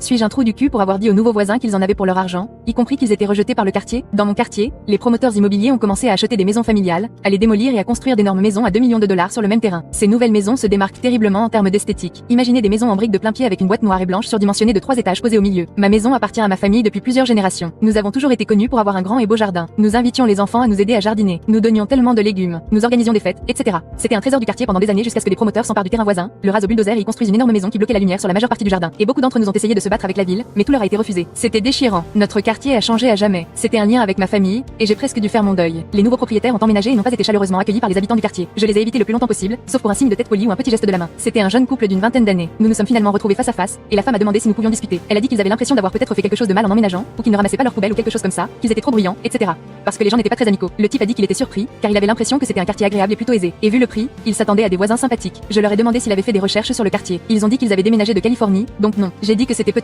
Suis-je un trou du cul pour avoir dit aux nouveaux voisins qu'ils en avaient pour leur argent, y compris qu'ils étaient rejetés par le quartier? Dans mon quartier, les promoteurs immobiliers ont commencé à acheter des maisons familiales, à les démolir et à construire d'énormes maisons à 2 millions de dollars sur le même terrain. Ces nouvelles maisons se démarquent terriblement en termes d'esthétique. Imaginez des maisons en briques de plein pied avec une boîte noire et blanche surdimensionnée de 3 étages posée au milieu. Ma maison appartient à ma famille depuis plusieurs générations. Nous avons toujours été connus pour avoir un grand et beau jardin. Nous invitions les enfants à nous aider à jardiner. Nous donnions tellement de légumes. Nous organisions des fêtes, etc. C'était un trésor du quartier pendant des années jusqu'à ce que des promoteurs s'emparent du terrain voisin, le rasent au bulldozer et y construisent une énorme maison qui bloquait la lumière sur la majeure partie du jardin. Et beaucoup d'entre nous ont essayé de se battre avec la ville, mais tout leur a été refusé. C'était déchirant. Notre quartier a changé à jamais. C'était un lien avec ma famille, et j'ai presque dû faire mon deuil. Les nouveaux propriétaires ont emménagé et n'ont pas été chaleureusement accueillis par les habitants du quartier. Je les ai évités le plus longtemps possible, sauf pour un signe de tête poli ou un petit geste de la main. C'était un jeune couple d'une vingtaine d'années. Nous nous sommes finalement retrouvés face à face, et la femme a demandé si nous pouvions discuter. Elle a dit qu'ils avaient l'impression d'avoir peut-être fait quelque chose de mal en emménageant, ou qu'ils ne ramassaient pas leurs poubelles ou quelque chose comme ça, qu'ils étaient trop bruyants, etc. Parce que les gens n'étaient pas très amicaux. Le type a dit qu'il était surpris, car il avait l'impression que c'était un quartier agréable et plutôt aisé. Et vu le prix, il s'attendait à des voisins sympathiques. Je leur ai demandé s'il avait fait des recherches sur le quartier. Ils ont dit qu'ils avaient déménagé de Californie, donc non. J'ai dit que c'était